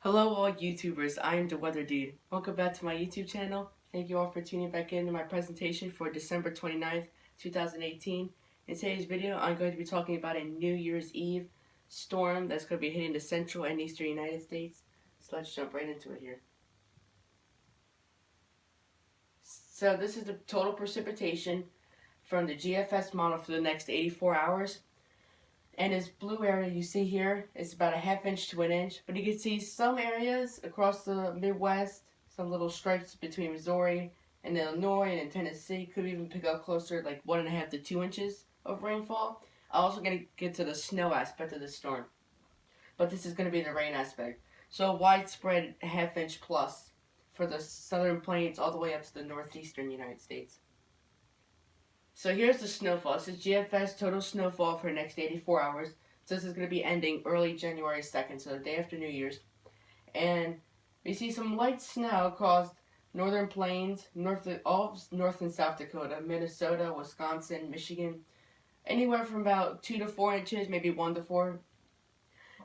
Hello all YouTubers, I am the Weather Dude. Welcome back to my YouTube channel. Thank you all for tuning back into my presentation for December 29th, 2018. In today's video, I'm going to be talking about a New Year's Eve storm that's going to be hitting the central and eastern United States. So let's jump right into it here. So this is the total precipitation from the GFS model for the next 84 hours. And this blue area you see here is about a ½ inch to an inch. But you can see some areas across the Midwest, some little stripes between Missouri and Illinois and Tennessee could even pick up closer, like 1.5 to 2 inches of rainfall. I'm also going to get to the snow aspect of the storm. But this is going to be the rain aspect. So widespread ½ inch plus for the southern plains all the way up to the northeastern United States. So here's the snowfall. This is GFS total snowfall for the next 84 hours. So this is going to be ending early January 2nd, so the day after New Year's. And we see some light snow across northern plains, all of North and South Dakota, Minnesota, Wisconsin, Michigan. Anywhere from about 2 to 4 inches, maybe 1 to 4.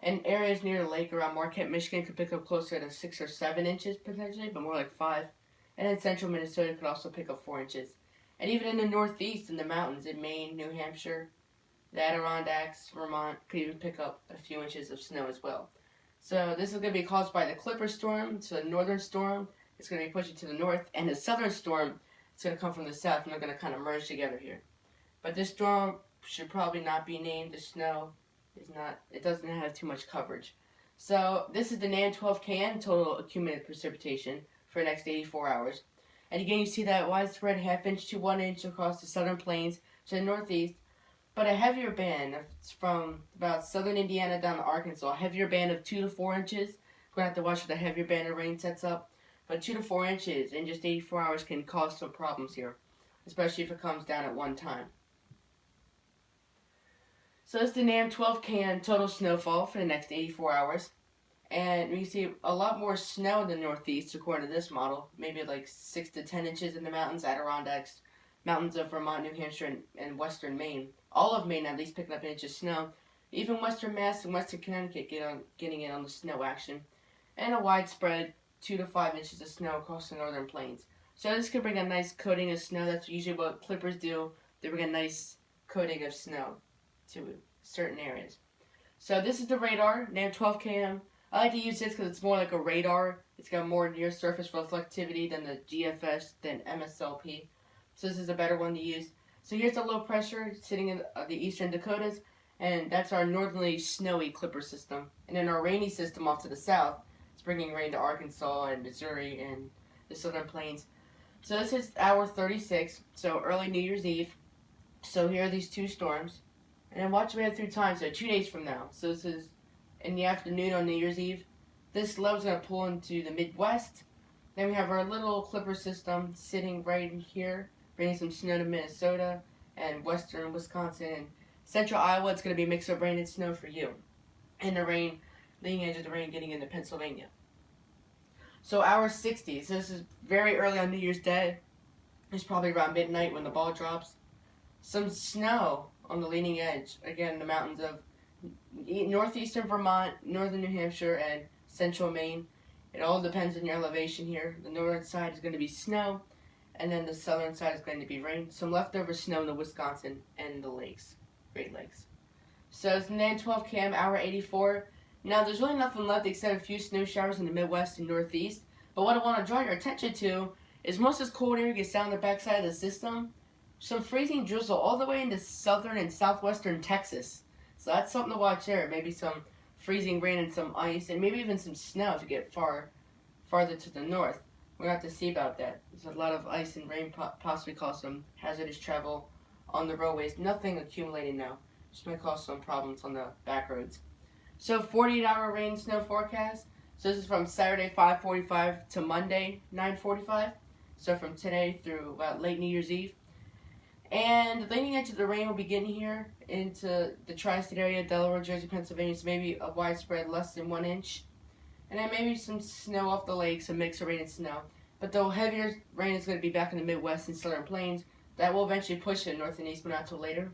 And areas near the lake around Marquette, Michigan could pick up closer to 6 or 7 inches potentially, but more like 5. And then central Minnesota could also pick up 4 inches. And even in the northeast, in the mountains, in Maine, New Hampshire, the Adirondacks, Vermont, could even pick up a few inches of snow as well. So this is going to be caused by the Clipper storm. So the northern storm is going to be pushing to the north, and the southern storm is going to come from the south, and they're going to kind of merge together here. But this storm should probably not be named. The snow is not, it doesn't have too much coverage. So this is the NAM12KN total accumulated precipitation for the next 84 hours. And again, you see that widespread ½ inch to 1 inch across the southern plains to the northeast. But a heavier band from about southern Indiana down to Arkansas, a heavier band of 2 to 4 inches. We're going to have to watch for the heavier band of rain sets up. But 2 to 4 inches in just 84 hours can cause some problems here, especially if it comes down at one time. So this is the NAM12KN total snowfall for the next 84 hours. And we see a lot more snow in the northeast according to this model. Maybe like 6 to 10 inches in the mountains, Adirondacks, mountains of Vermont, New Hampshire, and western Maine. All of Maine at least picking up an inch of snow. Even western Mass and western Connecticut getting in on the snow action. And a widespread 2 to 5 inches of snow across the northern plains. So this could bring a nice coating of snow. That's usually what clippers do. They bring a nice coating of snow to certain areas. So this is the radar, NAM12KN. I like to use this because it's more like a radar. It's got more near surface reflectivity than the GFS, than MSLP. So this is a better one to use. So here's the low pressure sitting in the eastern Dakotas, and that's our northerly snowy Clipper system. And then our rainy system off to the south is bringing rain to Arkansas and Missouri and the southern plains. So this is hour 36, so early New Year's Eve. So here are these two storms. And then watch me through time, so 2 days from now. So this is in the afternoon on New Year's Eve. This low is going to pull into the Midwest. Then we have our little Clipper system sitting right in here, bringing some snow to Minnesota and western Wisconsin and central Iowa. It's going to be a mix of rain and snow for you. And the rain, leading edge of the rain getting into Pennsylvania. So hour 60. So this is very early on New Year's Day. It's probably around midnight when the ball drops. Some snow on the leading edge. Again, the mountains of northeastern Vermont, northern New Hampshire, and central Maine. It all depends on your elevation here. The northern side is going to be snow, and then the southern side is going to be rain. Some leftover snow in the Wisconsin and the lakes, Great Lakes. So it's NAM12KN, hour 84. Now there's really nothing left except a few snow showers in the Midwest and Northeast. But what I want to draw your attention to is most of this cold air gets down the backside of the system. Some freezing drizzle all the way into southern and southwestern Texas. So that's something to watch there. Maybe some freezing rain and some ice, and maybe even some snow if you get farther to the north. We're going to have to see about that. There's a lot of ice and rain possibly cause some hazardous travel on the roadways. Nothing accumulating now. Just might cause some problems on the back roads. So 48-hour rain snow forecast. So this is from Saturday 5:45 to Monday 9:45. So from today through about late New Year's Eve. And the leading edge of the rain will begin here into the tri-state area, Delaware, Jersey, Pennsylvania. So maybe a widespread less than 1 inch. And then maybe some snow off the lakes, a mix of rain and snow. But the heavier rain is going to be back in the Midwest and southern plains. That will eventually push it north and east, but not until later.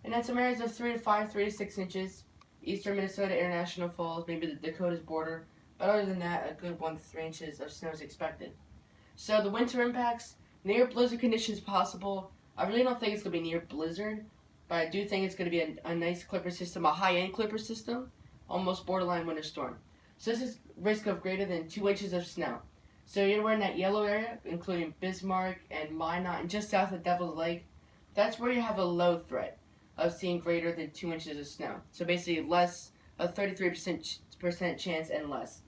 And then some areas of 3 to 5, 3 to 6 inches. Eastern Minnesota, International Falls, maybe the Dakotas border, But other than that, a good 1 to 3 inches of snow is expected. So the winter impacts, near blizzard conditions possible. I really don't think it's going to be near blizzard, but I do think it's going to be a nice clipper system, a high-end clipper system, almost borderline winter storm. So this is risk of greater than 2 inches of snow. So you're in that yellow area, including Bismarck and Minot, and just south of Devil's Lake. That's where you have a low threat of seeing greater than 2 inches of snow. So basically less, a 33% chance and less.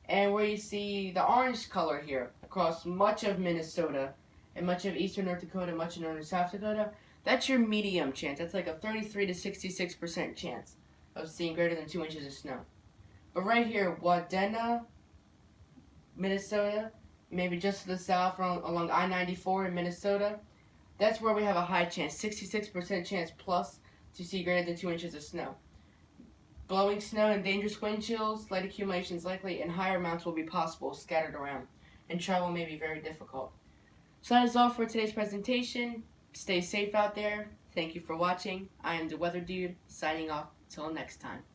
And where you see the orange color here across much of Minnesota and much of eastern North Dakota, much of northern South Dakota, that's your medium chance. That's like a 33 to 66% chance of seeing greater than 2 inches of snow. But right here, Wadena, Minnesota, maybe just to the south along I-94 in Minnesota, that's where we have a high chance, 66% chance plus to see greater than 2 inches of snow. Blowing snow and dangerous wind chills, light accumulations likely, and higher amounts will be possible scattered around, and travel may be very difficult. So that is all for today's presentation. Stay safe out there. Thank you for watching. I am the Weather Dude, signing off. Till next time.